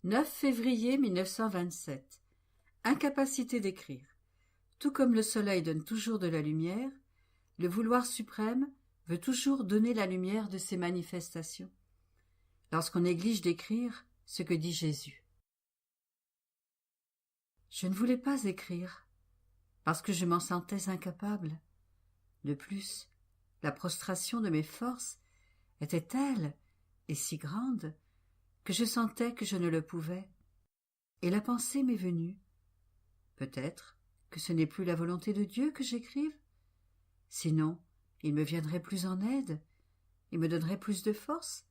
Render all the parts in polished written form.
9 février 1927. Incapacité d'écrire. Tout comme le soleil donne toujours de la lumière, le vouloir suprême veut toujours donner la lumière de ses manifestations. Lorsqu'on néglige d'écrire ce que dit Jésus. Je ne voulais pas écrire, parce que je m'en sentais incapable. De plus, la prostration de mes forces était telle et si grande que je sentais que je ne le pouvais. Et la pensée m'est venue. Peut-être que ce n'est plus la volonté de Dieu que j'écrive. Sinon, il me viendrait plus en aide, il me donnerait plus de force.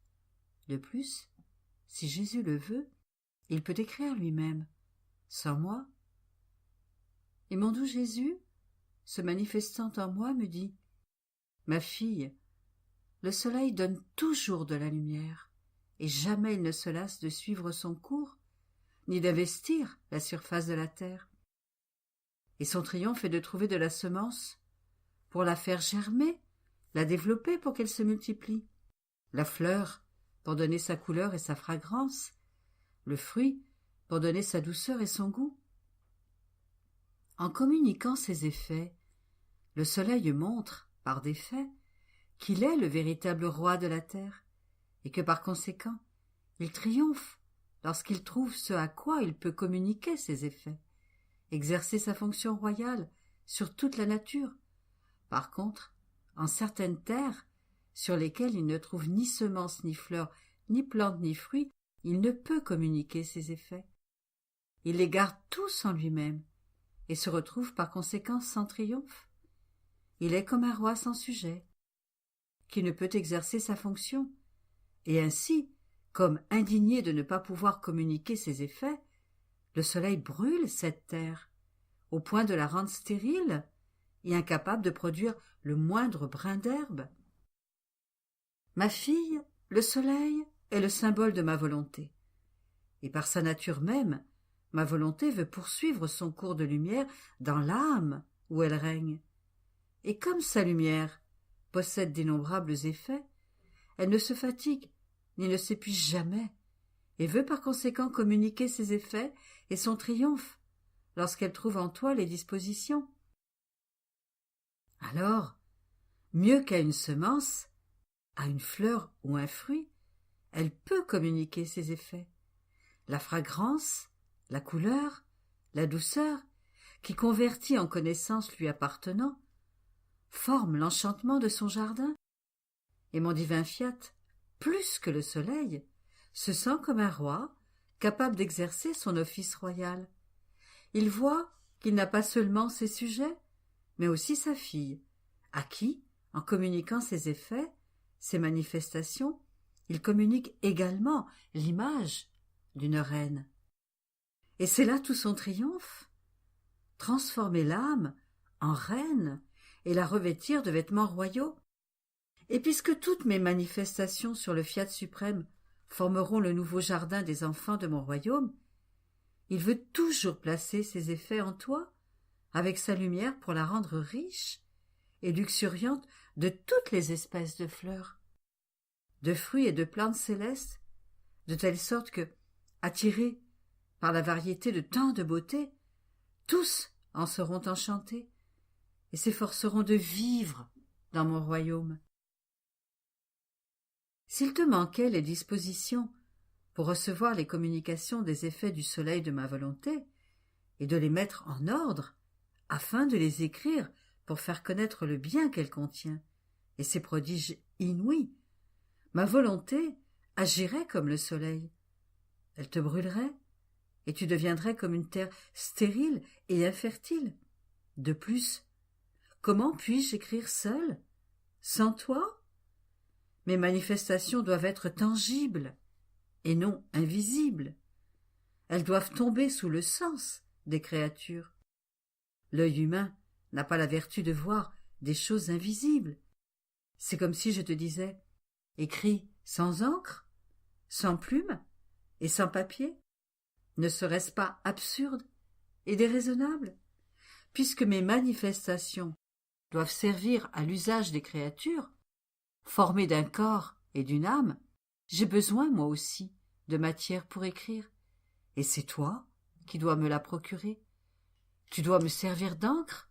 De plus, si Jésus le veut, il peut écrire lui-même, sans moi. Et mon doux Jésus, se manifestant en moi, me dit « Ma fille, le soleil donne toujours de la lumière, et jamais il ne se lasse de suivre son cours, ni d'investir la surface de la terre. Et son triomphe est de trouver de la semence pour la faire germer, la développer pour qu'elle se multiplie, la fleur pour donner sa couleur et sa fragrance, le fruit pour donner sa douceur et son goût. En communiquant ses effets, le soleil montre, par des faits, qu'il est le véritable roi de la terre, et que par conséquent, il triomphe lorsqu'il trouve ce à quoi il peut communiquer ses effets, exercer sa fonction royale sur toute la nature. Par contre, en certaines terres, sur lesquelles il ne trouve ni semences, ni fleurs, ni plantes, ni fruits, il ne peut communiquer ses effets. Il les garde tous en lui-même, et se retrouve par conséquent sans triomphe. Il est comme un roi sans sujet, qui ne peut exercer sa fonction, et ainsi, comme indigné de ne pas pouvoir communiquer ses effets, le soleil brûle cette terre, au point de la rendre stérile et incapable de produire le moindre brin d'herbe. Ma fille, le soleil est le symbole de ma volonté, et par sa nature même, ma volonté veut poursuivre son cours de lumière dans l'âme où elle règne. Et comme sa lumière possède d'innombrables effets, elle ne se fatigue ni ne s'épuise jamais, et veut par conséquent communiquer ses effets et son triomphe lorsqu'elle trouve en toi les dispositions. Alors, mieux qu'à une semence, à une fleur ou un fruit, elle peut communiquer ses effets. La fragrance, la couleur, la douceur, qui convertie en connaissance lui appartenant, forment l'enchantement de son jardin. Et mon divin fiat, plus que le soleil, se sent comme un roi, capable d'exercer son office royal. Il voit qu'il n'a pas seulement ses sujets, mais aussi sa fille, à qui, en communiquant ses effets, ses manifestations, il communique également l'image d'une reine. Et c'est là tout son triomphe. Transformer l'âme en reine et la revêtir de vêtements royaux. Et puisque toutes mes manifestations sur le fiat suprême formeront le nouveau jardin des enfants de mon royaume, il veut toujours placer ses effets en toi, avec sa lumière pour la rendre riche et luxuriante de toutes les espèces de fleurs, de fruits et de plantes célestes, de telle sorte que, attirés par la variété de tant de beautés, tous en seront enchantés et s'efforceront de vivre dans mon royaume. S'il te manquait les dispositions pour recevoir les communications des effets du soleil de ma volonté, et de les mettre en ordre, afin de les écrire pour faire connaître le bien qu'elle contient, et ses prodiges inouïs, ma volonté agirait comme le soleil. Elle te brûlerait, et tu deviendrais comme une terre stérile et infertile. De plus, comment puis-je écrire seul, sans toi? Mes manifestations doivent être tangibles, et non invisibles. Elles doivent tomber sous le sens des créatures. L'œil humain n'a pas la vertu de voir des choses invisibles. C'est comme si je te disais « Écris sans encre, sans plume et sans papier ». Ne serait-ce pas absurde et déraisonnable? Puisque mes manifestations doivent servir à l'usage des créatures, formées d'un corps et d'une âme, j'ai besoin, moi aussi, de matière pour écrire, et c'est toi qui dois me la procurer. Tu dois me servir d'encre,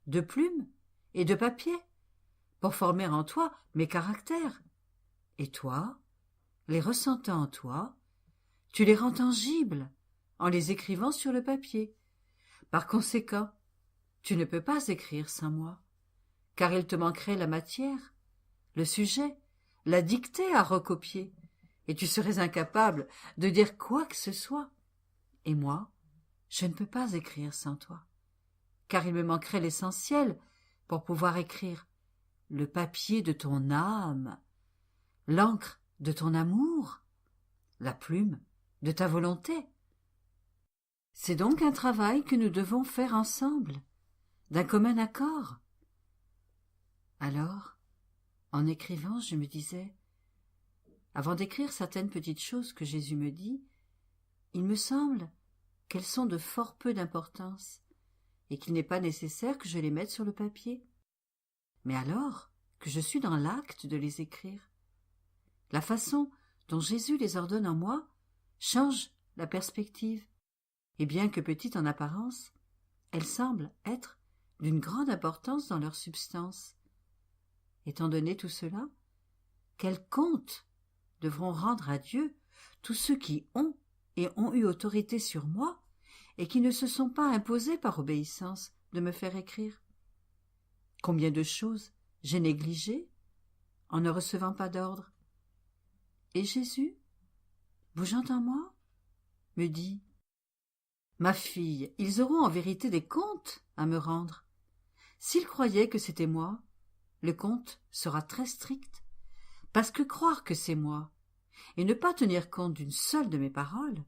de plume et de papier pour former en toi mes caractères. Et toi, les ressentant en toi, tu les rends tangibles en les écrivant sur le papier. Par conséquent, tu ne peux pas écrire sans moi, car il te manquerait la matière, le sujet, la dictée à recopier, et tu serais incapable de dire quoi que ce soit. Et moi, je ne peux pas écrire sans toi, car il me manquerait l'essentiel pour pouvoir écrire, le papier de ton âme, l'encre de ton amour, la plume de ta volonté. C'est donc un travail que nous devons faire ensemble, d'un commun accord. Alors, en écrivant, je me disais, avant d'écrire certaines petites choses que Jésus me dit, il me semble qu'elles sont de fort peu d'importance, et qu'il n'est pas nécessaire que je les mette sur le papier. Mais alors que je suis dans l'acte de les écrire, la façon dont Jésus les ordonne en moi change la perspective, et bien que petite en apparence, elle semble être d'une grande importance dans leur substance. Étant donné tout cela, quel compte devront rendre à Dieu tous ceux qui ont et ont eu autorité sur moi et qui ne se sont pas imposés par obéissance de me faire écrire? Combien de choses j'ai négligées en ne recevant pas d'ordre? Et Jésus, bougeant en moi, me dit « Ma fille, ils auront en vérité des comptes à me rendre. S'ils croyaient que c'était moi, le compte sera très strict, parce que croire que c'est moi et ne pas tenir compte d'une seule de mes paroles,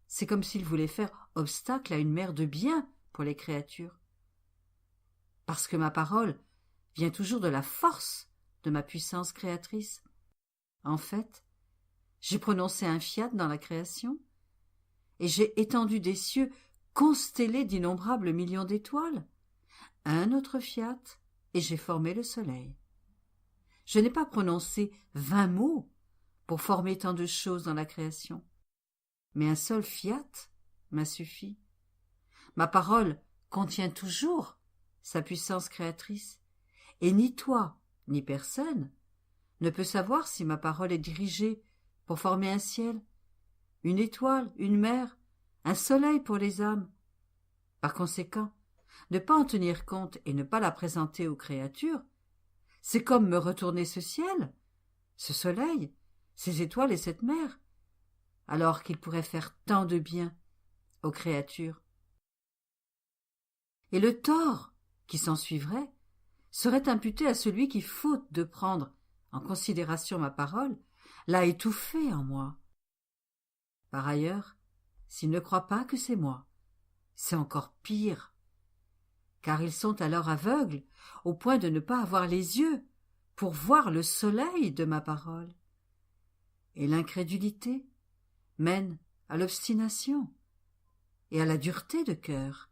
c'est comme s'ils voulaient faire obstacle à une mère de bien pour les créatures. Parce que ma parole vient toujours de la force de ma puissance créatrice. En fait, j'ai prononcé un fiat dans la création, et j'ai étendu des cieux constellés d'innombrables millions d'étoiles. Un autre fiat, et j'ai formé le soleil. Je n'ai pas prononcé 20 mots pour former tant de choses dans la création, mais un seul fiat m'a suffi. Ma parole contient toujours sa puissance créatrice, et ni toi, ni personne ne peut savoir si ma parole est dirigée pour former un ciel, une étoile, une mer, un soleil pour les âmes. Par conséquent, ne pas en tenir compte et ne pas la présenter aux créatures, c'est comme me retourner ce ciel, ce soleil, ces étoiles et cette mer, alors qu'il pourrait faire tant de bien aux créatures. Et le tort qui s'ensuivrait serait imputé à celui qui, faute de prendre en considération ma parole, l'a étouffé en moi. Par ailleurs, s'ils ne croient pas que c'est moi, c'est encore pire, car ils sont alors aveugles au point de ne pas avoir les yeux pour voir le soleil de ma parole. Et l'incrédulité mène à l'obstination et à la dureté de cœur,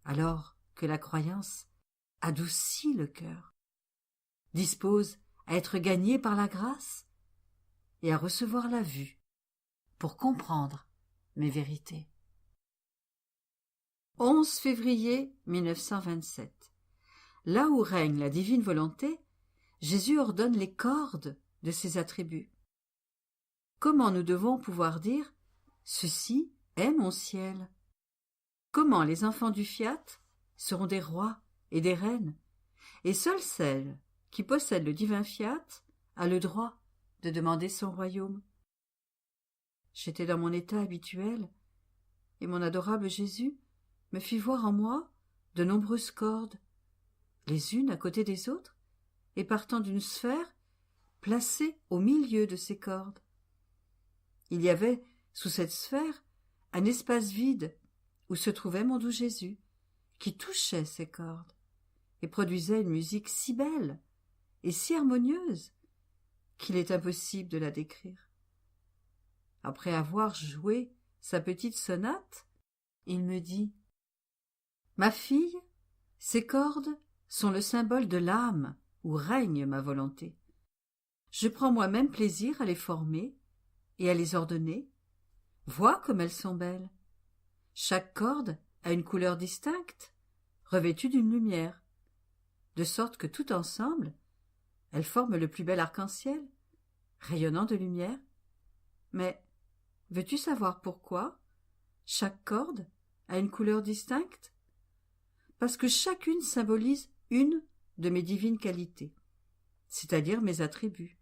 alors que la croyance adoucit le cœur, dispose à être gagné par la grâce et à recevoir la vue pour comprendre mes vérités. 11 février 1927. Là où règne la divine volonté, Jésus ordonne les cordes de ses attributs. Comment nous devons pouvoir dire « Ceci est mon ciel » ? Comment les enfants du fiat seront des rois et des reines, et seule celle qui possède le divin fiat a le droit de demander son royaume. J'étais dans mon état habituel, et mon adorable Jésus me fit voir en moi de nombreuses cordes, les unes à côté des autres, et partant d'une sphère placée au milieu de ces cordes. Il y avait, sous cette sphère, un espace vide où se trouvait mon doux Jésus, qui touchait ces cordes et produisait une musique si belle et si harmonieuse qu'il est impossible de la décrire. Après avoir joué sa petite sonate, il me dit « Ma fille, ces cordes sont le symbole de l'âme où règne ma volonté. Je prends moi-même plaisir à les former et à les ordonner. Vois comme elles sont belles. Chaque corde a une couleur distincte, revêtue d'une lumière, de sorte que tout ensemble, elles forment le plus bel arc-en-ciel, rayonnant de lumière. Mais veux-tu savoir pourquoi chaque corde a une couleur distincte? Parce que chacune symbolise une de mes divines qualités, c'est-à-dire mes attributs.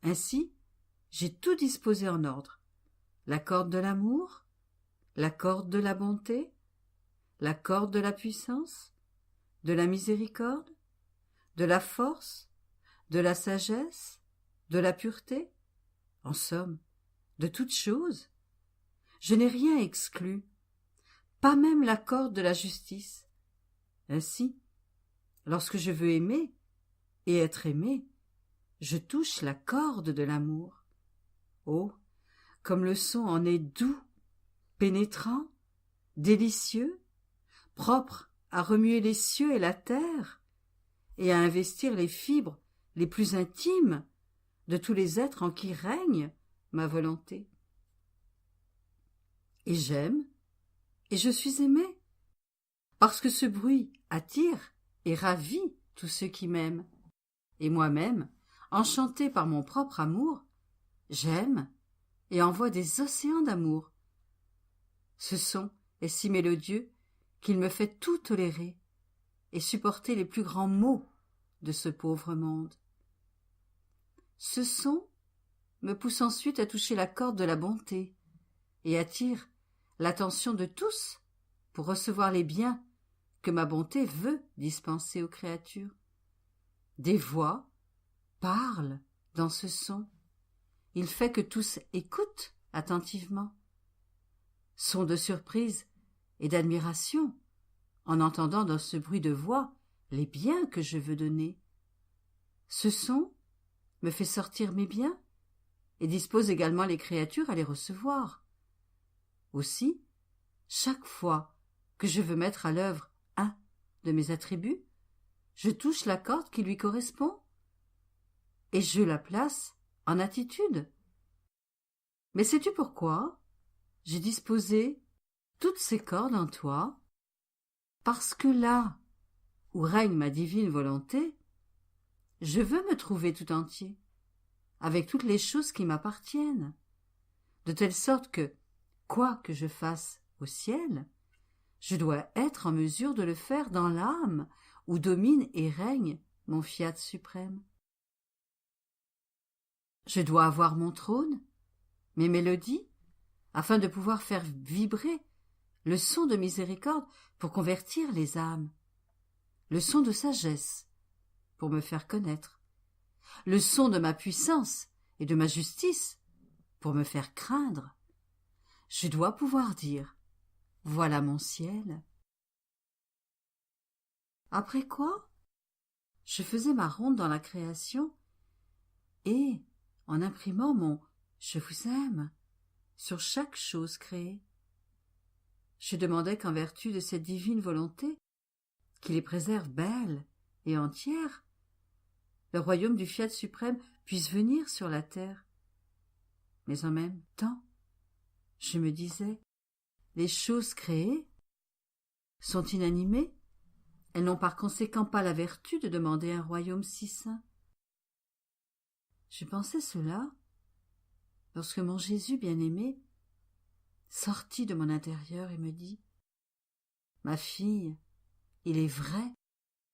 Ainsi, j'ai tout disposé en ordre. La corde de l'amour, la corde de la bonté, la corde de la puissance, de la miséricorde, de la force, de la sagesse, de la pureté, en somme, de toutes choses. Je n'ai rien exclu, pas même la corde de la justice. Ainsi, lorsque je veux aimer et être aimé, je touche la corde de l'amour. Oh, comme le son en est doux, pénétrant, délicieux, propre à remuer les cieux et la terre, et à investir les fibres les plus intimes de tous les êtres en qui règne ma volonté. Et j'aime, et je suis aimé, parce que ce bruit attire et ravit tous ceux qui m'aiment. Et moi-même, enchanté par mon propre amour, j'aime et envoie des océans d'amour. Ce son est si mélodieux qu'il me fait tout tolérer et supporter les plus grands maux de ce pauvre monde. Ce son me pousse ensuite à toucher la corde de la bonté et attire l'attention de tous pour recevoir les biens que ma bonté veut dispenser aux créatures. Des voix parlent dans ce son. Il fait que tous écoutent attentivement. Son de surprise et d'admiration, en entendant dans ce bruit de voix les biens que je veux donner. Ce son me fait sortir mes biens et dispose également les créatures à les recevoir. Aussi, chaque fois que je veux mettre à l'œuvre un de mes attributs, je touche la corde qui lui correspond et je la place en attitude. Mais sais-tu pourquoi j'ai disposé toutes ces cordes en toi? Parce que là où règne ma divine volonté, je veux me trouver tout entier, avec toutes les choses qui m'appartiennent, de telle sorte que, quoi que je fasse au ciel, je dois être en mesure de le faire dans l'âme où domine et règne mon fiat suprême. Je dois avoir mon trône, mes mélodies, afin de pouvoir faire vibrer le son de miséricorde pour convertir les âmes, le son de sagesse pour me faire connaître, le son de ma puissance et de ma justice pour me faire craindre. Je dois pouvoir dire « Voilà mon ciel ». Après quoi, je faisais ma ronde dans la création et, en imprimant mon « Je vous aime » sur chaque chose créée, je demandais qu'en vertu de cette divine volonté, qui les préserve belles et entières, le royaume du fiat suprême puisse venir sur la terre. Mais en même temps, je me disais, les choses créées sont inanimées, elles n'ont par conséquent pas la vertu de demander un royaume si saint. Je pensais cela lorsque mon Jésus bien-aimé sortit de mon intérieur et me dit « Ma fille, il est vrai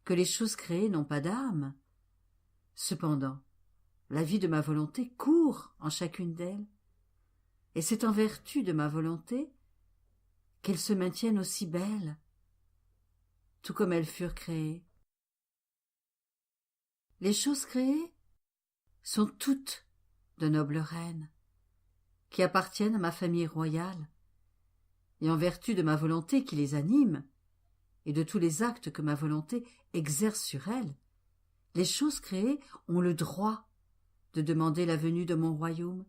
que les choses créées n'ont pas d'âme. Cependant, la vie de ma volonté court en chacune d'elles, et c'est en vertu de ma volonté qu'elles se maintiennent aussi belles, tout comme elles furent créées. Les choses créées sont toutes de nobles reines, qui appartiennent à ma famille royale, et en vertu de ma volonté qui les anime, et de tous les actes que ma volonté exerce sur elles, les choses créées ont le droit de demander la venue de mon royaume,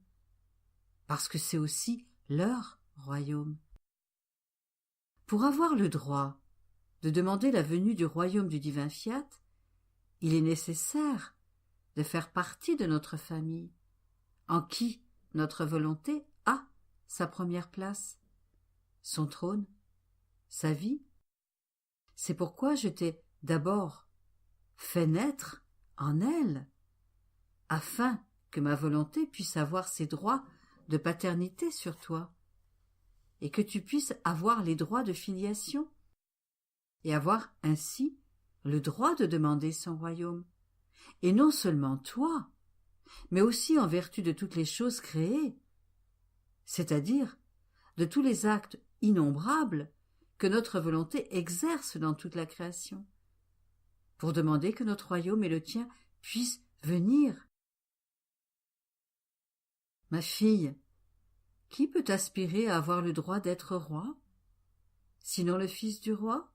parce que c'est aussi leur royaume. Pour avoir le droit de demander la venue du royaume du divin fiat, il est nécessaire de faire partie de notre famille, en qui notre volonté a sa première place, son trône, sa vie. C'est pourquoi je t'ai d'abord fait naître en elle, afin que ma volonté puisse avoir ses droits de paternité sur toi, et que tu puisses avoir les droits de filiation, et avoir ainsi le droit de demander son royaume, et non seulement toi, mais aussi en vertu de toutes les choses créées, c'est-à-dire de tous les actes innombrables que notre volonté exerce dans toute la création, pour demander que notre royaume et le tien puissent venir. Ma fille, qui peut aspirer à avoir le droit d'être roi, sinon le fils du roi?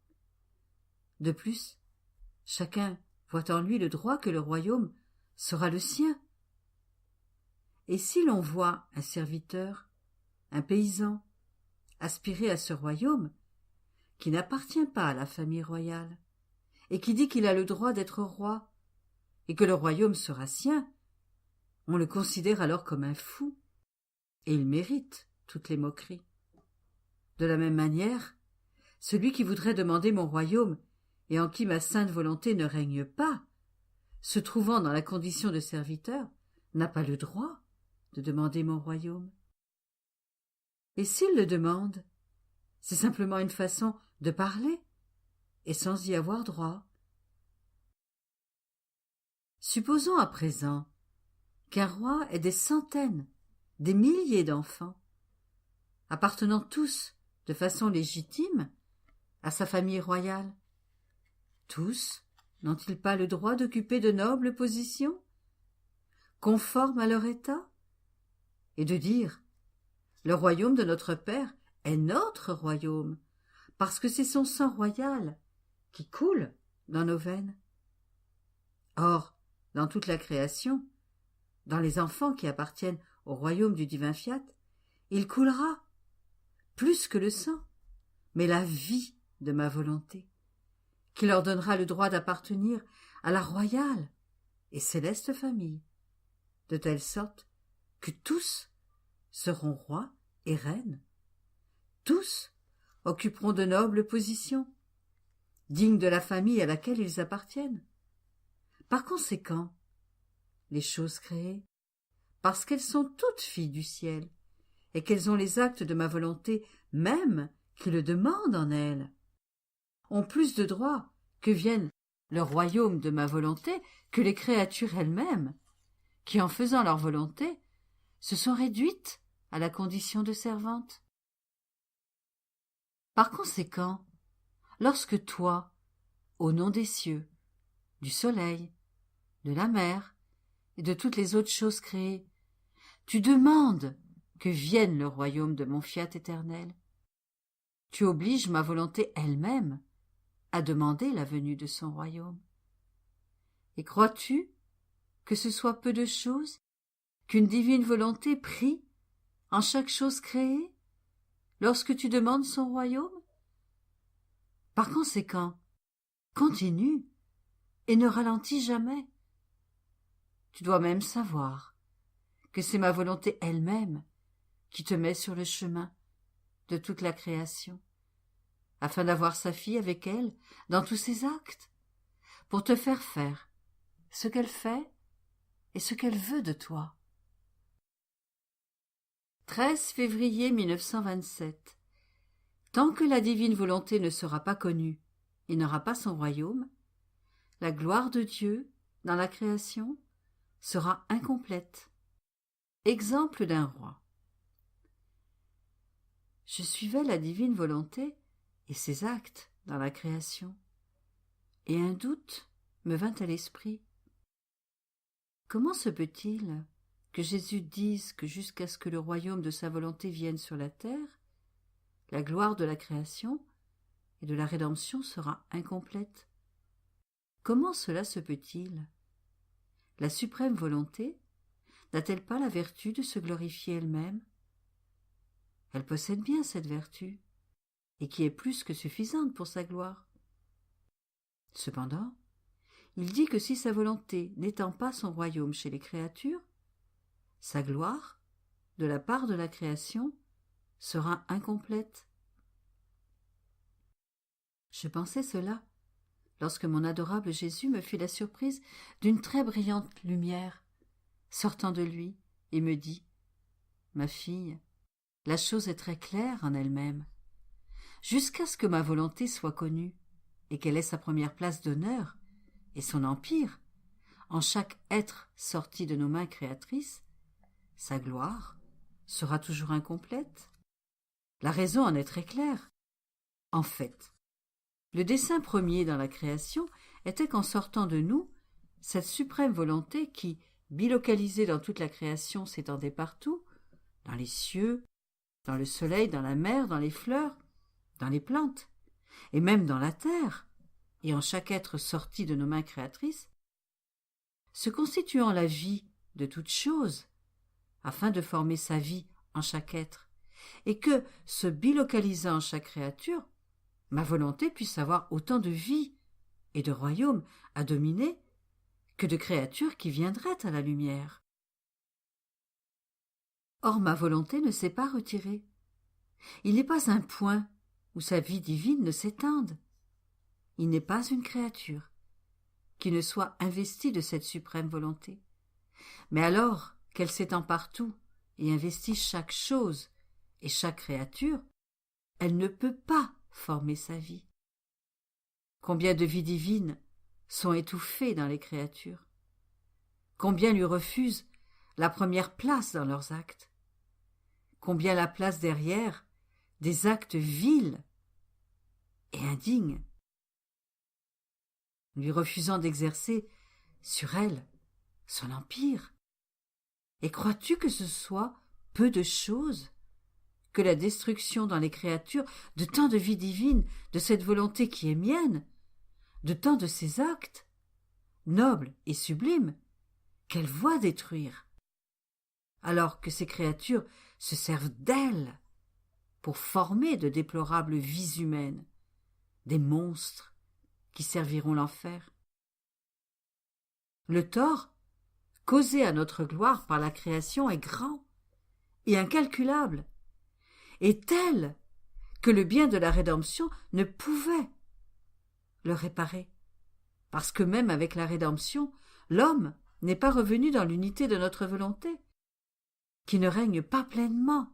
De plus, chacun voit en lui le droit que le royaume sera le sien. Et si l'on voit un serviteur, un paysan, aspirer à ce royaume, qui n'appartient pas à la famille royale, et qui dit qu'il a le droit d'être roi, et que le royaume sera sien, on le considère alors comme un fou, et il mérite toutes les moqueries. De la même manière, celui qui voudrait demander mon royaume, et en qui ma sainte volonté ne règne pas, se trouvant dans la condition de serviteur, n'a pas le droit de demander mon royaume. Et s'il le demande, c'est simplement une façon de parler, et sans y avoir droit. Supposons à présent qu'un roi ait des centaines, des milliers d'enfants, appartenant tous de façon légitime à sa famille royale. Tous n'ont-ils pas le droit d'occuper de nobles positions, conformes à leur état, et de dire « Le royaume de notre Père est notre royaume, parce que c'est son sang royal qui coule dans nos veines. » Or, dans toute la création, dans les enfants qui appartiennent au royaume du divin fiat, il coulera, plus que le sang, mais la vie de ma volonté, qui leur donnera le droit d'appartenir à la royale et céleste famille, de telle sorte que tous seront rois et reines, tous occuperont de nobles positions, dignes de la famille à laquelle ils appartiennent. Par conséquent, les choses créées, parce qu'elles sont toutes filles du ciel, et qu'elles ont les actes de ma volonté même qui le demandent en elles, ont plus de droits que vienne le royaume de ma volonté que les créatures elles-mêmes, qui en faisant leur volonté, se sont réduites à la condition de servantes. Par conséquent, lorsque toi, au nom des cieux, du soleil, de la mer et de toutes les autres choses créées, tu demandes que vienne le royaume de mon fiat éternel, tu obliges ma volonté elle-même à demander la venue de son royaume. Et crois-tu que ce soit peu de chose qu'une divine volonté prie en chaque chose créée lorsque tu demandes son royaume? Par conséquent, continue et ne ralentis jamais. Tu dois même savoir que c'est ma volonté elle-même qui te met sur le chemin de toute la création, afin d'avoir sa fille avec elle dans tous ses actes, pour te faire faire ce qu'elle fait et ce qu'elle veut de toi. 13 février 1927. Tant que la divine volonté ne sera pas connue et n'aura pas son royaume, la gloire de Dieu dans la création sera incomplète. Exemple d'un roi. Je suivais la divine volonté et ses actes dans la création, et un doute me vint à l'esprit. Comment se peut-il que Jésus dise que jusqu'à ce que le royaume de sa volonté vienne sur la terre, la gloire de la création et de la rédemption sera incomplète? Comment cela se peut-il? La suprême volonté n'a-t-elle pas la vertu de se glorifier elle-même? Elle possède bien cette vertu, et qui est plus que suffisante pour sa gloire. Cependant, il dit que si sa volonté n'étend pas son royaume chez les créatures, sa gloire, de la part de la création, sera incomplète. Je pensais cela lorsque mon adorable Jésus me fit la surprise d'une très brillante lumière sortant de lui et me dit « Ma fille, la chose est très claire en elle-même. Jusqu'à ce que ma volonté soit connue et qu'elle ait sa première place d'honneur et son empire en chaque être sorti de nos mains créatrices, sa gloire sera toujours incomplète. La raison en est très claire. En fait, le dessein premier dans la création était qu'en sortant de nous, cette suprême volonté qui, bilocalisée dans toute la création, s'étendait partout, dans les cieux, dans le soleil, dans la mer, dans les fleurs, dans les plantes, et même dans la terre, et en chaque être sorti de nos mains créatrices, se constituant la vie de toute chose, afin de former sa vie en chaque être, et que, se bilocalisant en chaque créature, ma volonté puisse avoir autant de vie et de royaumes à dominer que de créatures qui viendraient à la lumière. Or ma volonté ne s'est pas retirée. Il n'est pas un point où sa vie divine ne s'étende. Il n'est pas une créature qui ne soit investie de cette suprême volonté. Mais alors qu'elle s'étend partout et investit chaque chose et chaque créature, elle ne peut pas former sa vie. Combien de vies divines sont étouffées dans les créatures? Combien lui refusent la première place dans leurs actes? Combien la place derrière des actes vils et indignes, lui refusant d'exercer sur elle son empire? Et crois-tu que ce soit peu de choses que la destruction dans les créatures de tant de vies divines, de cette volonté qui est mienne, de tant de ces actes, nobles et sublimes, qu'elle voit détruire, alors que ces créatures se servent d'elles pour former de déplorables vies humaines, des monstres qui serviront l'enfer. Le tort causé à notre gloire par la création est grand et incalculable, et tel que le bien de la rédemption ne pouvait le réparer, parce que même avec la rédemption, l'homme n'est pas revenu dans l'unité de notre volonté, qui ne règne pas pleinement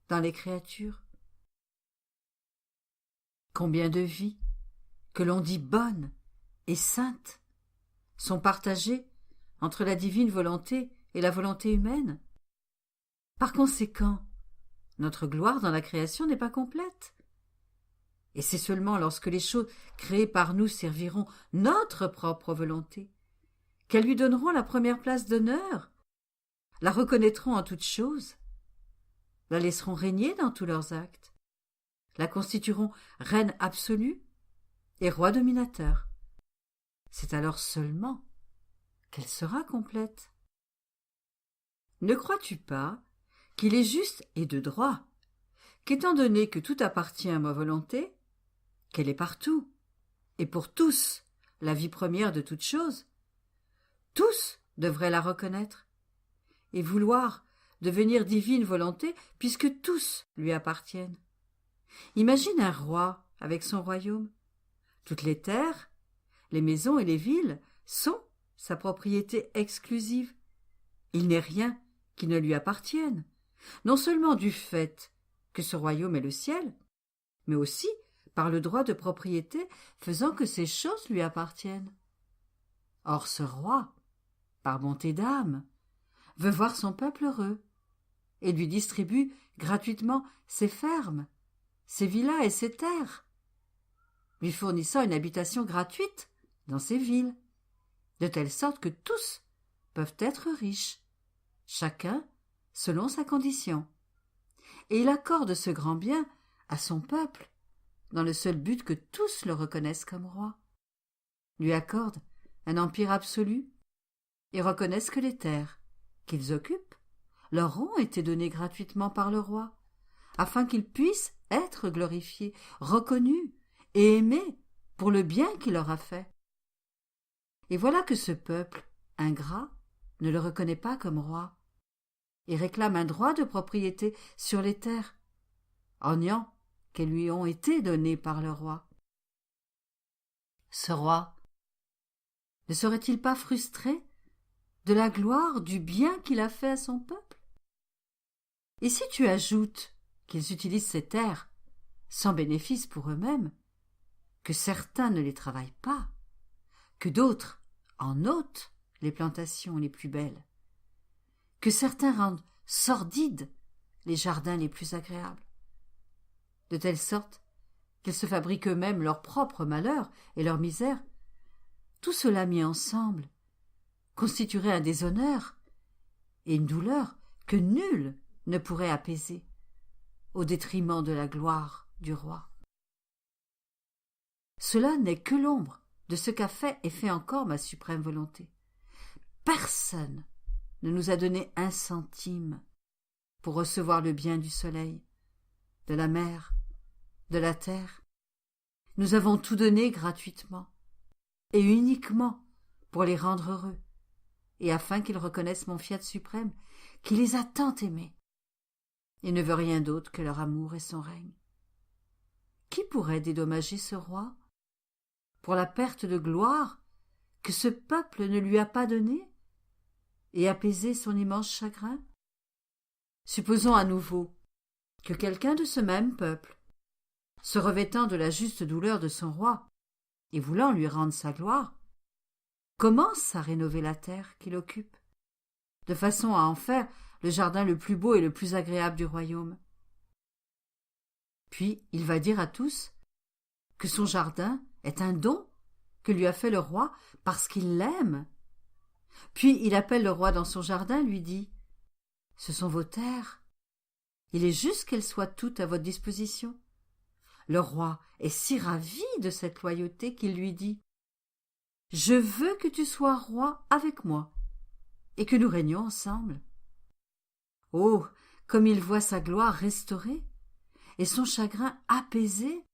dans les créatures. Combien de vies, que l'on dit bonnes et saintes, sont partagées entre la divine volonté et la volonté humaine? Par conséquent, notre gloire dans la création n'est pas complète. Et c'est seulement lorsque les choses créées par nous serviront notre propre volonté qu'elles lui donneront la première place d'honneur, la reconnaîtront en toutes choses, la laisseront régner dans tous leurs actes, la constitueront reine absolue et roi dominateur. C'est alors seulement qu'elle sera complète. Ne crois-tu pas qu'il est juste et de droit qu'étant donné que tout appartient à ma volonté, qu'elle est partout et pour tous la vie première de toute chose, tous devraient la reconnaître et vouloir devenir divine volonté puisque tous lui appartiennent. Imagine un roi avec son royaume. Toutes les terres, les maisons et les villes sont sa propriété exclusive. Il n'est rien qui ne lui appartienne, non seulement du fait que ce royaume est le ciel, mais aussi par le droit de propriété faisant que ces choses lui appartiennent. Or ce roi, par bonté d'âme, veut voir son peuple heureux et lui distribue gratuitement ses fermes, ses villas et ses terres, lui fournissant une habitation gratuite dans ses villes, de telle sorte que tous peuvent être riches, chacun selon sa condition. Et il accorde ce grand bien à son peuple, dans le seul but que tous le reconnaissent comme roi, lui accorde un empire absolu et reconnaissent que les terres qu'ils occupent leur ont été données gratuitement par le roi, afin qu'ils puissent être glorifiés, reconnus et aimés pour le bien qu'il leur a fait. Et voilà que ce peuple, ingrat, ne le reconnaît pas comme roi, et réclame un droit de propriété sur les terres, orgnants qui lui ont été donnés par le roi. Ce roi ne serait-il pas frustré de la gloire du bien qu'il a fait à son peuple? Et si tu ajoutes qu'ils utilisent ces terres sans bénéfice pour eux-mêmes, que certains ne les travaillent pas, que d'autres en ôtent les plantations les plus belles, que certains rendent sordides les jardins les plus agréables, de telle sorte qu'ils se fabriquent eux-mêmes leur propre malheur et leur misère, tout cela mis ensemble constituerait un déshonneur et une douleur que nul ne pourrait apaiser, au détriment de la gloire du roi. Cela n'est que l'ombre de ce qu'a fait et fait encore ma suprême volonté. Personne ne nous a donné un centime pour recevoir le bien du soleil, de la mer, de la terre. Nous avons tout donné gratuitement, et uniquement pour les rendre heureux, et afin qu'ils reconnaissent mon fiat suprême, qui les a tant aimés, et ne veut rien d'autre que leur amour et son règne. Qui pourrait dédommager ce roi pour la perte de gloire que ce peuple ne lui a pas donnée, et apaiser son immense chagrin? Supposons à nouveau que quelqu'un de ce même peuple, se revêtant de la juste douleur de son roi et voulant lui rendre sa gloire, commence à rénover la terre qu'il occupe, de façon à en faire le jardin le plus beau et le plus agréable du royaume. Puis il va dire à tous que son jardin est un don que lui a fait le roi parce qu'il l'aime. Puis il appelle le roi dans son jardin, lui dit « Ce sont vos terres. Il est juste qu'elles soient toutes à votre disposition. » Le roi est si ravi de cette loyauté qu'il lui dit « Je veux que tu sois roi avec moi et que nous régnions ensemble. » Oh, comme il voit sa gloire restaurée et son chagrin apaisé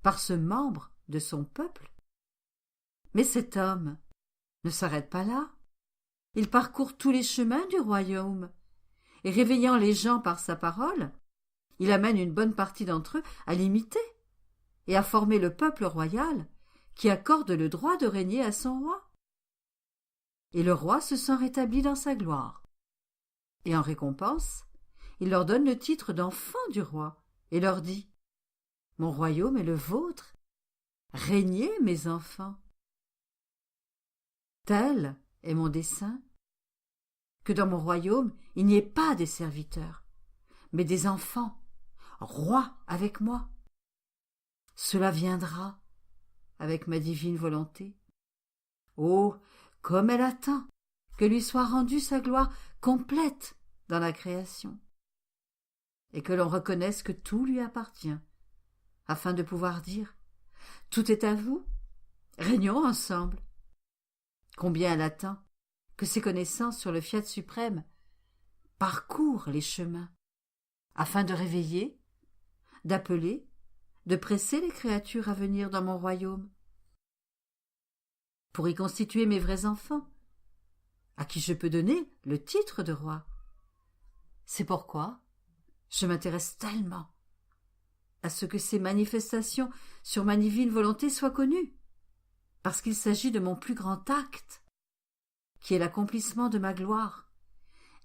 par ce membre de son peuple. Mais cet homme ne s'arrête pas là. Il parcourt tous les chemins du royaume et, réveillant les gens par sa parole, il amène une bonne partie d'entre eux à l'imiter et à former le peuple royal qui accorde le droit de régner à son roi. Et le roi se sent rétabli dans sa gloire. Et en récompense, il leur donne le titre d'enfant du roi et leur dit « Mon royaume est le vôtre. Régnez, mes enfants. » Tel est mon dessein, que dans mon royaume il n'y ait pas des serviteurs, mais des enfants, rois avec moi. Cela viendra avec ma divine volonté. Oh, comme elle attend que lui soit rendue sa gloire complète dans la création, et que l'on reconnaisse que tout lui appartient, afin de pouvoir dire « Tout est à vous, régnons ensemble ». Combien elle attend que ses connaissances sur le fiat suprême parcourent les chemins, afin de réveiller, d'appeler, de presser les créatures à venir dans mon royaume, pour y constituer mes vrais enfants, à qui je peux donner le titre de roi. C'est pourquoi je m'intéresse tellement à ce que ces manifestations sur ma divine volonté soient connues, parce qu'il s'agit de mon plus grand acte, qui est l'accomplissement de ma gloire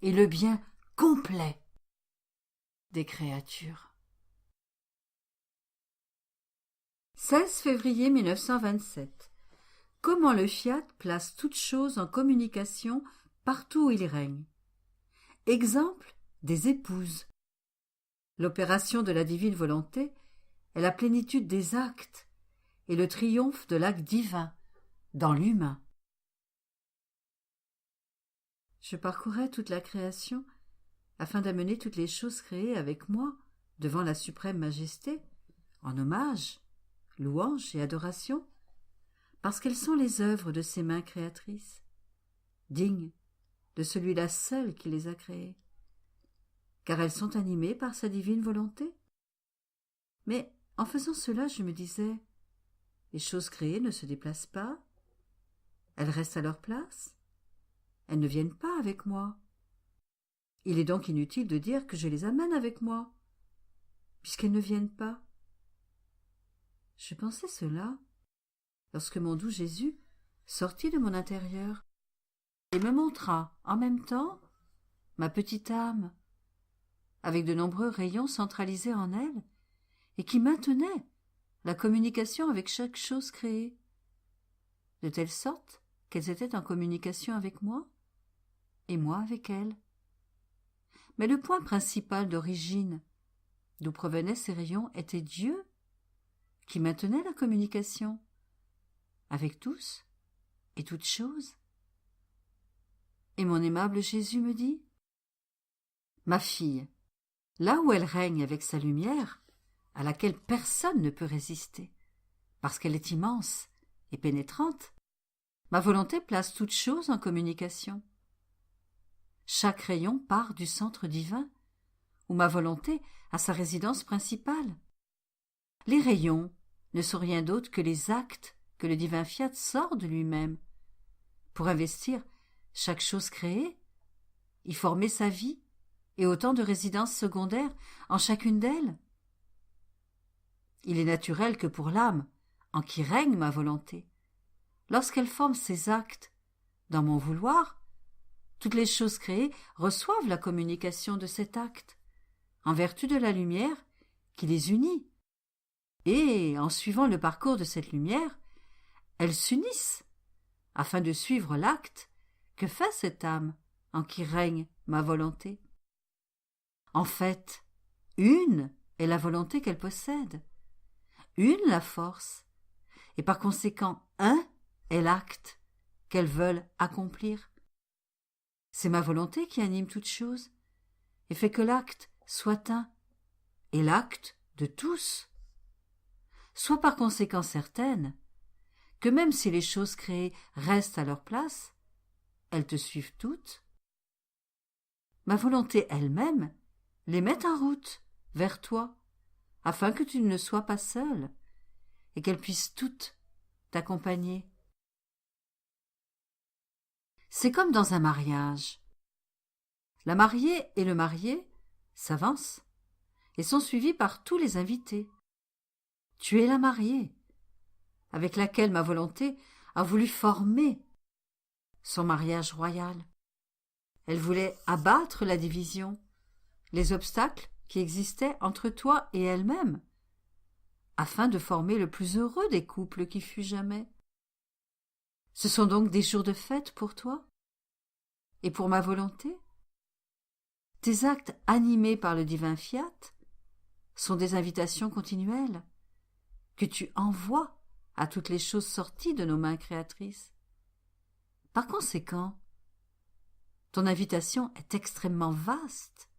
et le bien complet des créatures. 16 février 1927. Comment le fiat place toutes choses en communication partout où il règne. Exemple des épouses. L'opération de la divine volonté est la plénitude des actes et le triomphe de l'acte divin dans l'humain. Je parcourais toute la création afin d'amener toutes les choses créées avec moi devant la suprême majesté, en hommage, louange et adoration, parce qu'elles sont les œuvres de ses mains créatrices, dignes de celui-là seul qui les a créées, car elles sont animées par sa divine volonté. Mais en faisant cela, je me disais, les choses créées ne se déplacent pas, elles restent à leur place, elles ne viennent pas avec moi. Il est donc inutile de dire que je les amène avec moi. puisqu'elles ne viennent pas. Je pensais cela lorsque mon doux Jésus sortit de mon intérieur et me montra en même temps ma petite âme, avec de nombreux rayons centralisés en elle et qui maintenaient la communication avec chaque chose créée, de telle sorte qu'elles étaient en communication avec moi et moi avec elles. Mais le point principal d'origine d'où provenaient ces rayons était Dieu, qui maintenait la communication avec tous et toutes choses. Et mon aimable Jésus me dit : Ma fille, là où elle règne avec sa lumière, à laquelle personne ne peut résister, parce qu'elle est immense et pénétrante, ma volonté place toutes choses en communication. Chaque rayon part du centre divin, où ma volonté a sa résidence principale. Les rayons ne sont rien d'autre que les actes que le divin fiat sort de lui-même, pour investir chaque chose créée, y former sa vie et autant de résidences secondaires en chacune d'elles. Il est naturel que pour l'âme, en qui règne ma volonté, lorsqu'elle forme ses actes dans mon vouloir, toutes les choses créées reçoivent la communication de cet acte, en vertu de la lumière qui les unit. Et, en suivant le parcours de cette lumière, elles s'unissent, afin de suivre l'acte que fait cette âme en qui règne ma volonté. En fait, une est la volonté qu'elle possède, une la force, et par conséquent un est l'acte qu'elles veulent accomplir. C'est ma volonté qui anime toute chose, et fait que l'acte soit un, et l'acte de tous. Sois par conséquent certaine que même si les choses créées restent à leur place, elles te suivent toutes. Ma volonté elle-même les met en route vers toi, afin que tu ne sois pas seule, et qu'elles puissent toutes t'accompagner. C'est comme dans un mariage. La mariée et le marié s'avancent et sont suivis par tous les invités. Tu es la mariée, avec laquelle ma volonté a voulu former son mariage royal. Elle voulait abattre la division, les obstacles qui existaient entre toi et elle-même, afin de former le plus heureux des couples qui fut jamais. Ce sont donc des jours de fête pour toi et pour ma volonté. Tes actes animés par le divin fiat sont des invitations continuelles que tu envoies à toutes les choses sorties de nos mains créatrices. Par conséquent, ton invitation est extrêmement vaste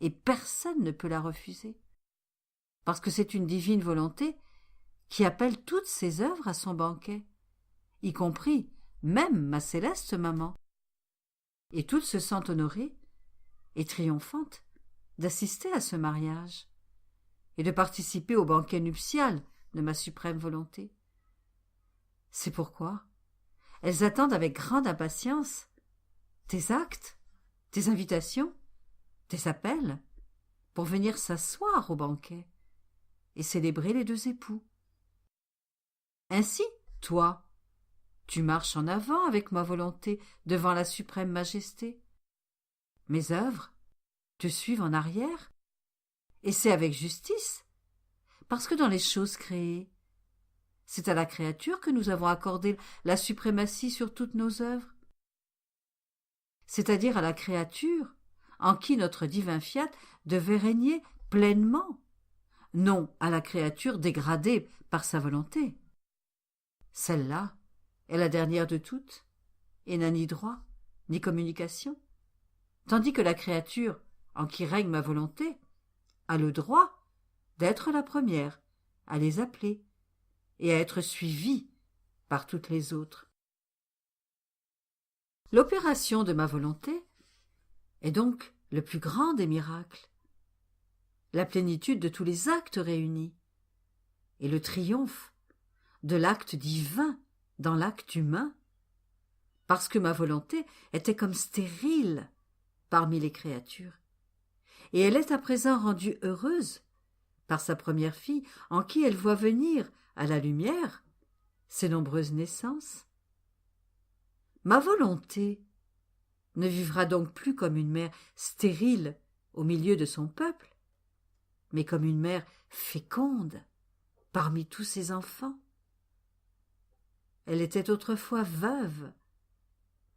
et personne ne peut la refuser, parce que c'est une divine volonté qui appelle toutes ses œuvres à son banquet, y compris même ma céleste maman. Et toutes se sentent honorées et triomphantes d'assister à ce mariage et de participer au banquet nuptial de ma suprême volonté. C'est pourquoi elles attendent avec grande impatience tes actes, tes invitations, tes appels, pour venir s'asseoir au banquet et célébrer les deux époux. Ainsi, toi, tu marches en avant avec ma volonté devant la suprême majesté. Mes œuvres te suivent en arrière, et c'est avec justice, parce que dans les choses créées, c'est à la créature que nous avons accordé la suprématie sur toutes nos œuvres, c'est-à-dire à la créature en qui notre divin fiat devait régner pleinement, non à la créature dégradée par sa volonté. Celle-là est la dernière de toutes, et n'a ni droit, ni communication, tandis que la créature en qui règne ma volonté a le droit d'être la première à les appeler et à être suivie par toutes les autres. L'opération de ma volonté est donc le plus grand des miracles, la plénitude de tous les actes réunis, et le triomphe de l'acte divin dans l'acte humain, parce que ma volonté était comme stérile parmi les créatures, et elle est à présent rendue heureuse par sa première fille, en qui elle voit venir, à la lumière, ses nombreuses naissances. Ma volonté ne vivra donc plus comme une mère stérile au milieu de son peuple, mais comme une mère féconde parmi tous ses enfants. Elle était autrefois veuve,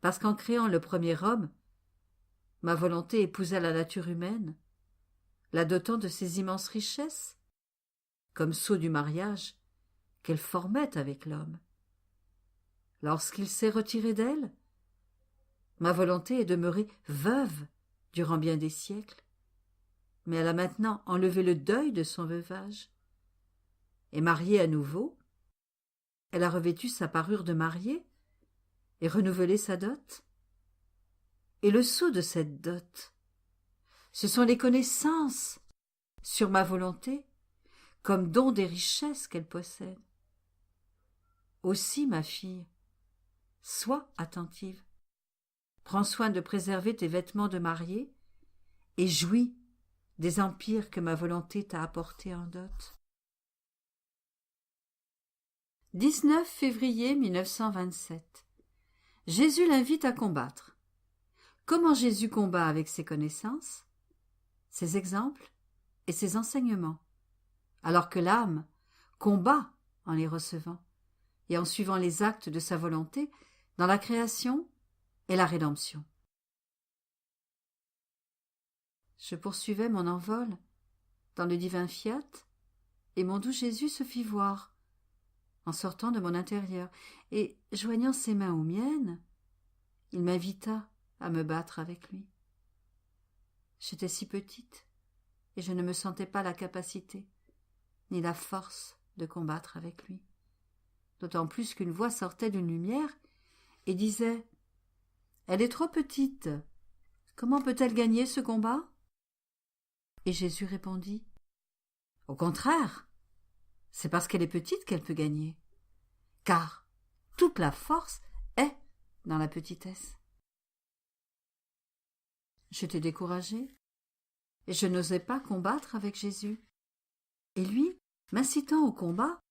parce qu'en créant le premier homme, ma volonté épousa la nature humaine, la dotant de ses immenses richesses, comme sceau du mariage qu'elle formait avec l'homme. Lorsqu'il s'est retiré d'elle, ma volonté est demeurée veuve durant bien des siècles, mais elle a maintenant enlevé le deuil de son veuvage. Et mariée à nouveau, elle a revêtu sa parure de mariée et renouvelé sa dot. Et le sceau de cette dot, ce sont les connaissances sur ma volonté comme don des richesses qu'elle possède. Aussi, ma fille, sois attentive. Prends soin de préserver tes vêtements de mariée et jouis des empires que ma volonté t'a apportés en dot. 19 février 1927. Jésus l'invite à combattre. Comment Jésus combat avec ses connaissances, ses exemples et ses enseignements, alors que l'âme combat en les recevant et en suivant les actes de sa volonté dans la création et la rédemption. Je poursuivais mon envol dans le divin fiat, et mon doux Jésus se fit voir en sortant de mon intérieur, et, joignant ses mains aux miennes, il m'invita à me battre avec lui. J'étais si petite, et je ne me sentais pas la capacité, ni la force de combattre avec lui. D'autant plus qu'une voix sortait d'une lumière et disait « Elle est trop petite. Comment peut-elle gagner ce combat ?» Et Jésus répondit « Au contraire, c'est parce qu'elle est petite qu'elle peut gagner, car toute la force est dans la petitesse. » J'étais découragée et je n'osais pas combattre avec Jésus. Et lui, m'incitant au combat,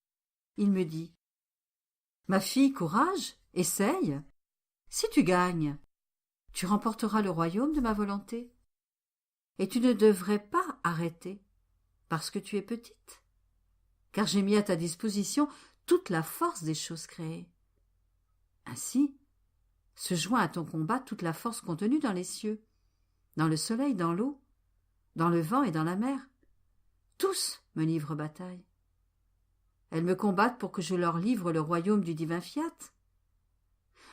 il me dit « Ma fille, courage, essaye. Si tu gagnes, tu remporteras le royaume de ma volonté. Et tu ne devrais pas arrêter parce que tu es petite, car j'ai mis à ta disposition toute la force des choses créées. Ainsi, se joint à ton combat toute la force contenue dans les cieux, dans le soleil, dans l'eau, dans le vent et dans la mer. Tous me livrent bataille. Elles me combattent pour que je leur livre le royaume du divin fiat.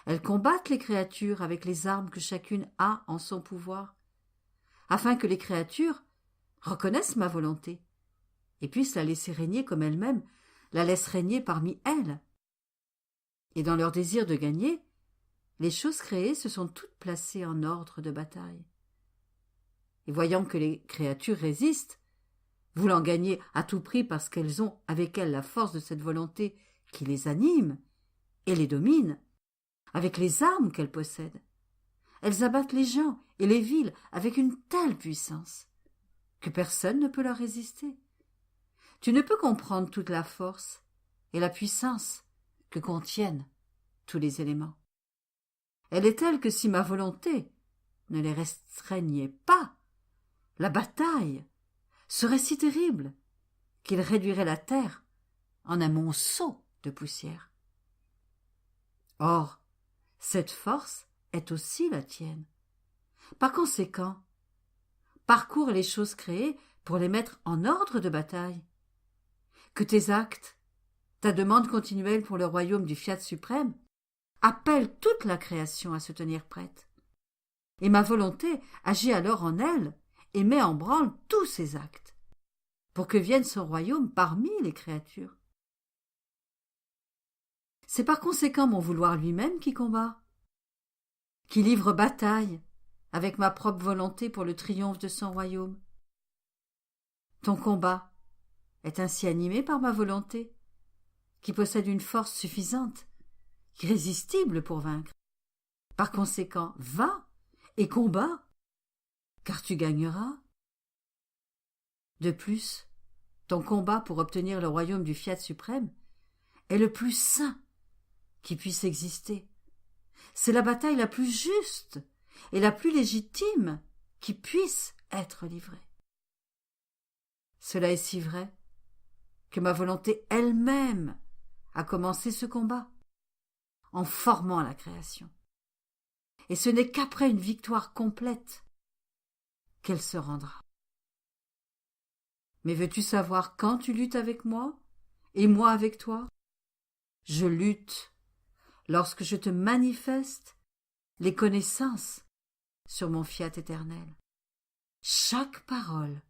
Elles combattent les créatures avec les armes que chacune a en son pouvoir, afin que les créatures reconnaissent ma volonté et puissent la laisser régner comme elle-même la laisse régner parmi elles. Et dans leur désir de gagner, les choses créées se sont toutes placées en ordre de bataille. Et voyant que les créatures résistent, voulant gagner à tout prix parce qu'elles ont avec elles la force de cette volonté qui les anime et les domine, avec les armes qu'elles possèdent, elles abattent les gens et les villes avec une telle puissance que personne ne peut leur résister. Tu ne peux comprendre toute la force et la puissance que contiennent tous les éléments. Elle est telle que si ma volonté ne les restreignait pas, la bataille serait si terrible qu'il réduirait la terre en un monceau de poussière. Or, cette force est aussi la tienne. Par conséquent, parcours les choses créées pour les mettre en ordre de bataille. Que tes actes, ta demande continuelle pour le royaume du fiat suprême, appellent toute la création à se tenir prête. Et ma volonté agit alors en elle et met en branle tous ses actes, pour que vienne son royaume parmi les créatures. C'est par conséquent mon vouloir lui-même qui combat, qui livre bataille avec ma propre volonté pour le triomphe de son royaume. Ton combat est ainsi animé par ma volonté, qui possède une force suffisante, irrésistible pour vaincre. Par conséquent, va et combat, car tu gagneras. De plus, ton combat pour obtenir le royaume du Fiat suprême est le plus saint qui puisse exister. C'est la bataille la plus juste et la plus légitime qui puisse être livrée. Cela est si vrai que ma volonté elle-même a commencé ce combat en formant la création. Et ce n'est qu'après une victoire complète qu'elle se rendra. Mais veux-tu savoir quand tu luttes avec moi et moi avec toi? Je lutte lorsque je te manifeste les connaissances sur mon fiat éternel. Chaque parole,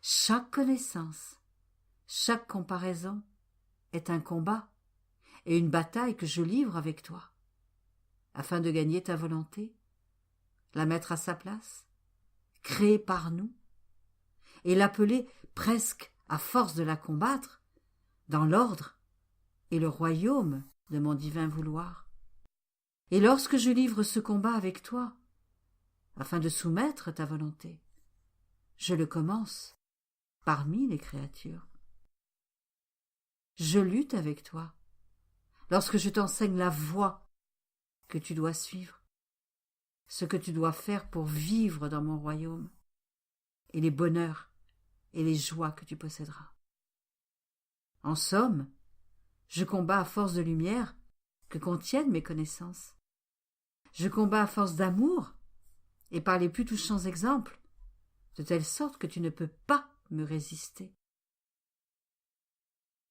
chaque connaissance, chaque comparaison est un combat et une bataille que je livre avec toi, afin de gagner ta volonté, la mettre à sa place, créée par nous, et l'appeler presque à force de la combattre, dans l'ordre et le royaume de mon divin vouloir. Et lorsque je livre ce combat avec toi, afin de soumettre ta volonté, je le commence parmi les créatures. Je lutte avec toi lorsque je t'enseigne la voie que tu dois suivre, ce que tu dois faire pour vivre dans mon royaume, et les bonheurs et les joies que tu posséderas. En somme, je combats à force de lumière que contiennent mes connaissances. Je combats à force d'amour et par les plus touchants exemples, de telle sorte que tu ne peux pas me résister.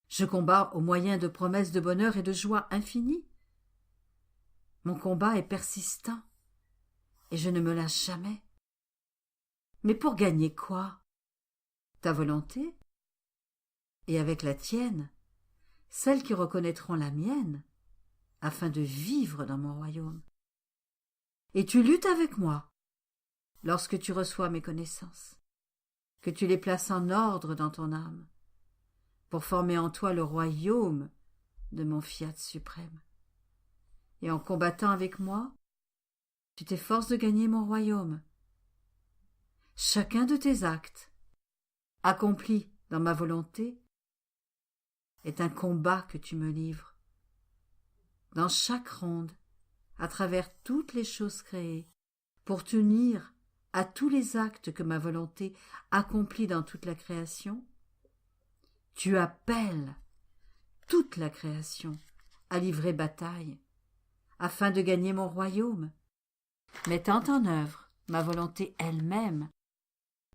Je combats au moyen de promesses de bonheur et de joie infinies. Mon combat est persistant et je ne me lâche jamais. Mais pour gagner quoi? Ta volonté, et avec la tienne, celles qui reconnaîtront la mienne, afin de vivre dans mon royaume. Et tu luttes avec moi, lorsque tu reçois mes connaissances, que tu les places en ordre dans ton âme, pour former en toi le royaume de mon fiat suprême. Et en combattant avec moi, tu t'efforces de gagner mon royaume. Chacun de tes actes, accomplis dans ma volonté, est un combat que tu me livres. Dans chaque ronde, à travers toutes les choses créées, pour t'unir à tous les actes que ma volonté accomplit dans toute la création, tu appelles toute la création à livrer bataille, afin de gagner mon royaume, mettant en œuvre ma volonté elle-même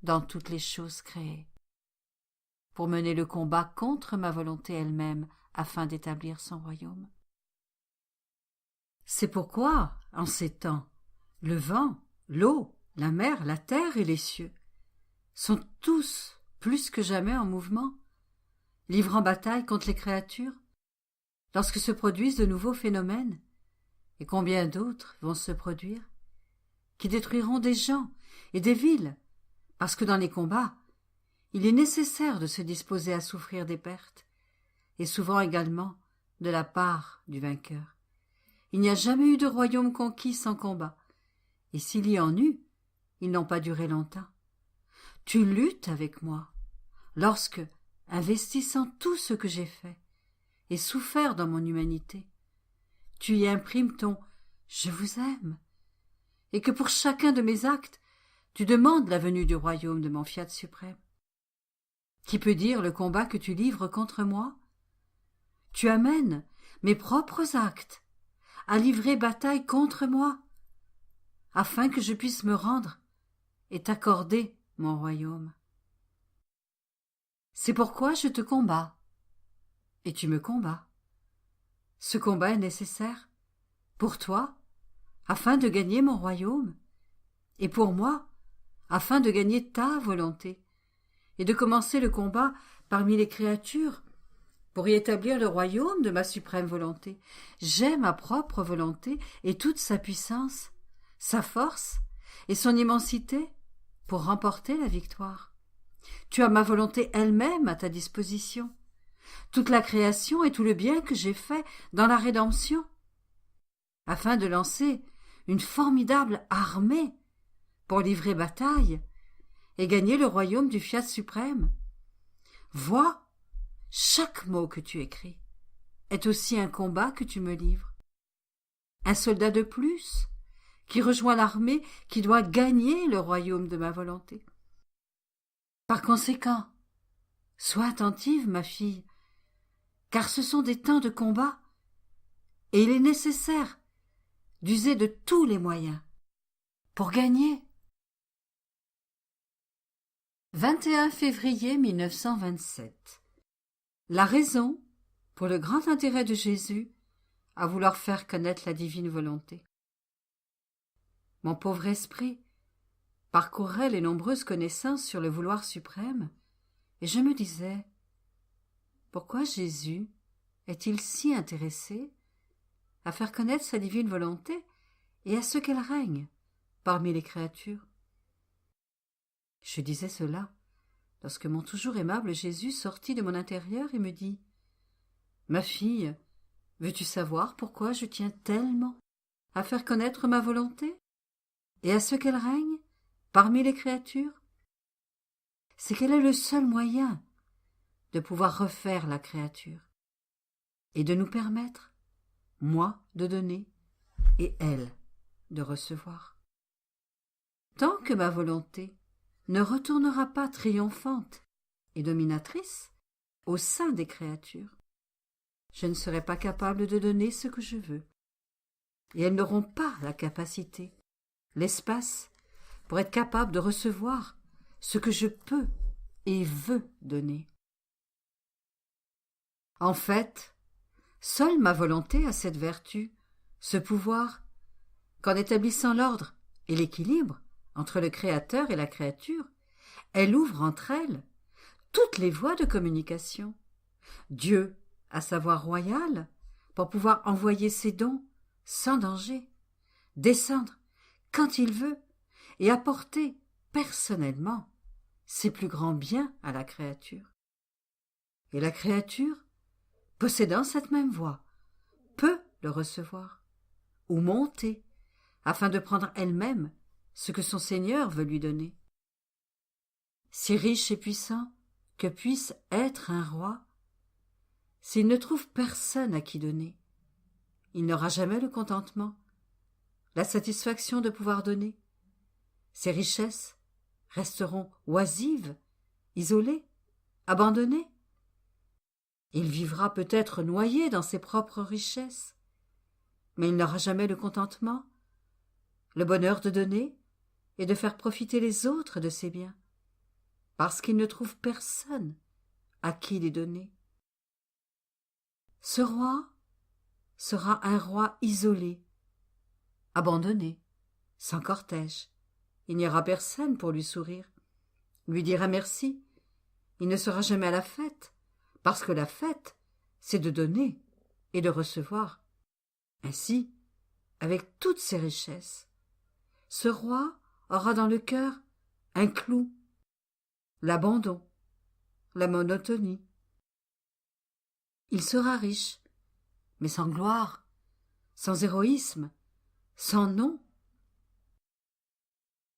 dans toutes les choses créées, pour mener le combat contre ma volonté elle-même afin d'établir son royaume. C'est pourquoi, en ces temps, le vent, l'eau, la mer, la terre et les cieux sont tous plus que jamais en mouvement, livrant bataille contre les créatures, lorsque se produisent de nouveaux phénomènes, et combien d'autres vont se produire, qui détruiront des gens et des villes, parce que dans les combats, il est nécessaire de se disposer à souffrir des pertes, et souvent également de la part du vainqueur. Il n'y a jamais eu de royaume conquis sans combat, et s'il y en eut, ils n'ont pas duré longtemps. Tu luttes avec moi, lorsque, investissant tout ce que j'ai fait et souffert dans mon humanité, tu y imprimes ton « je vous aime » et que pour chacun de mes actes, tu demandes la venue du royaume de mon fiat suprême. Qui peut dire le combat que tu livres contre moi? Tu amènes mes propres actes à livrer bataille contre moi, afin que je puisse me rendre et t'accorder mon royaume. C'est pourquoi je te combats, et tu me combats. Ce combat est nécessaire, pour toi, afin de gagner mon royaume, et pour moi, afin de gagner ta volonté, et de commencer le combat parmi les créatures, pour y établir le royaume de ma suprême volonté. J'ai ma propre volonté et toute sa puissance, sa force et son immensité pour remporter la victoire. Tu as ma volonté elle-même à ta disposition, toute la création et tout le bien que j'ai fait dans la rédemption, afin de lancer une formidable armée pour livrer bataille et gagner le royaume du fiat suprême. Vois, chaque mot que tu écris est aussi un combat que tu me livres. Un soldat de plus qui rejoint l'armée qui doit gagner le royaume de ma volonté. Par conséquent, sois attentive, ma fille, car ce sont des temps de combat, et il est nécessaire d'user de tous les moyens pour gagner. 21 février 1927. La raison pour le grand intérêt de Jésus à vouloir faire connaître la divine volonté. Mon pauvre esprit parcourait les nombreuses connaissances sur le vouloir suprême, et je me disais, pourquoi Jésus est-il si intéressé à faire connaître sa divine volonté et à ce qu'elle règne parmi les créatures? Je disais cela lorsque mon toujours aimable Jésus sortit de mon intérieur et me dit « Ma fille, veux-tu savoir pourquoi je tiens tellement à faire connaître ma volonté et à ce qu'elle règne parmi les créatures? C'est qu'elle est le seul moyen de pouvoir refaire la créature et de nous permettre, moi, de donner et elle de recevoir. Tant que ma volonté ne retournera pas triomphante et dominatrice au sein des créatures, je ne serai pas capable de donner ce que je veux, et elles n'auront pas la capacité, l'espace, pour être capables de recevoir ce que je peux et veux donner. En fait, seule ma volonté a cette vertu, ce pouvoir, qu'en établissant l'ordre et l'équilibre entre le Créateur et la créature, elle ouvre entre elles toutes les voies de communication. Dieu a sa voie royale pour pouvoir envoyer ses dons sans danger, descendre quand il veut et apporter personnellement ses plus grands biens à la créature. Et la créature, possédant cette même voie, peut le recevoir ou monter afin de prendre elle-même ce que son Seigneur veut lui donner. Si riche et puissant que puisse être un roi, s'il ne trouve personne à qui donner, il n'aura jamais le contentement, la satisfaction de pouvoir donner. Ses richesses resteront oisives, isolées, abandonnées. Il vivra peut-être noyé dans ses propres richesses, mais il n'aura jamais le contentement, le bonheur de donner et de faire profiter les autres de ses biens, parce qu'il ne trouve personne à qui les donner. Ce roi sera un roi isolé, abandonné, sans cortège. Il n'y aura personne pour lui sourire, lui dire un merci. Il ne sera jamais à la fête, parce que la fête, c'est de donner et de recevoir. Ainsi, avec toutes ses richesses, ce roi aura dans le cœur un clou, l'abandon, la monotonie. Il sera riche, mais sans gloire, sans héroïsme, sans nom.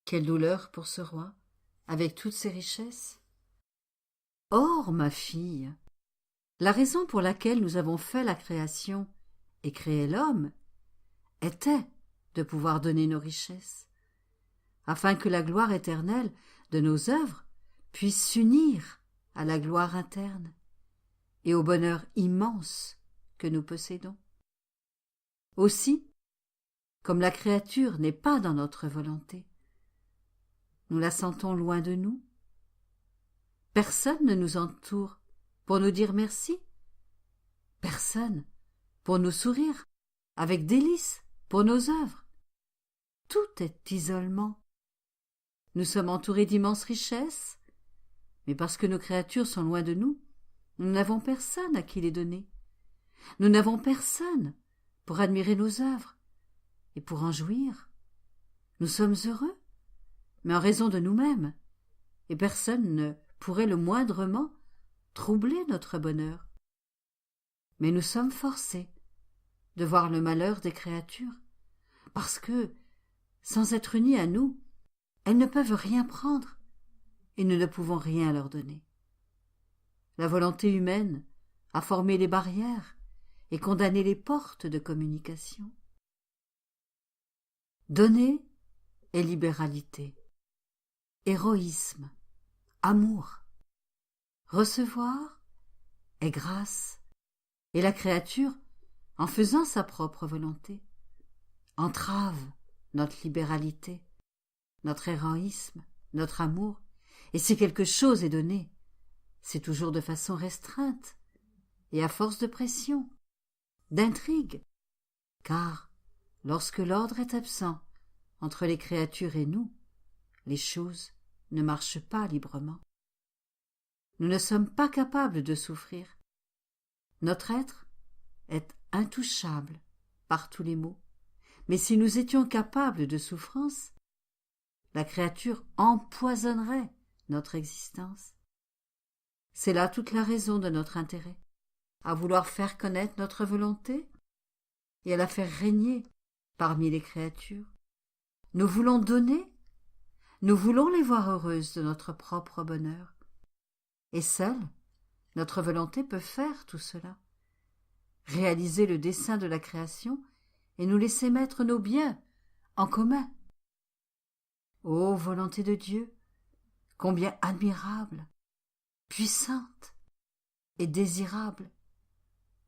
Quelle douleur pour ce roi, avec toutes ses richesses. Or, ma fille, la raison pour laquelle nous avons fait la création et créé l'homme était de pouvoir donner nos richesses, afin que la gloire éternelle de nos œuvres puisse s'unir à la gloire interne et au bonheur immense que nous possédons. Aussi, comme la créature n'est pas dans notre volonté, nous la sentons loin de nous. Personne ne nous entoure pour nous dire merci. Personne pour nous sourire avec délice pour nos œuvres. Tout est isolement. Nous sommes entourés d'immenses richesses, mais parce que nos créatures sont loin de nous, nous n'avons personne à qui les donner. Nous n'avons personne pour admirer nos œuvres et pour en jouir. Nous sommes heureux, mais en raison de nous-mêmes, et personne ne pourrait le moindrement troubler notre bonheur. Mais nous sommes forcés de voir le malheur des créatures, parce que, sans être unies à nous, elles ne peuvent rien prendre, et nous ne pouvons rien leur donner. la volonté humaine a formé les barrières et condamné les portes de communication. Donner est libéralité, héroïsme, amour. Recevoir est grâce, et la créature, en faisant sa propre volonté, entrave notre libéralité, notre héroïsme, notre amour, et si quelque chose est donné, c'est toujours de façon restreinte, et à force de pression, d'intrigue, car lorsque l'ordre est absent entre les créatures et nous, les choses ne marchent pas librement. Nous ne sommes pas capables de souffrir. Notre être est intouchable par tous les maux, mais si nous étions capables de souffrance, la créature empoisonnerait notre existence. C'est là toute la raison de notre intérêt, à vouloir faire connaître notre volonté et à la faire régner parmi les créatures. Nous voulons donner, nous voulons les voir heureuses de notre propre bonheur. Et seule, notre volonté peut faire tout cela, réaliser le dessein de la création et nous laisser mettre nos biens en commun. Ô volonté de Dieu, combien admirable, puissante et désirable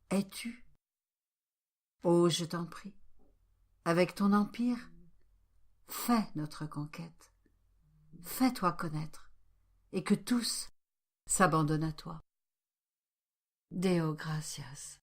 es-tu. Ô, je t'en prie, avec ton empire, fais notre conquête, fais-toi connaître, et que tous s'abandonnent à toi. Deo gratias.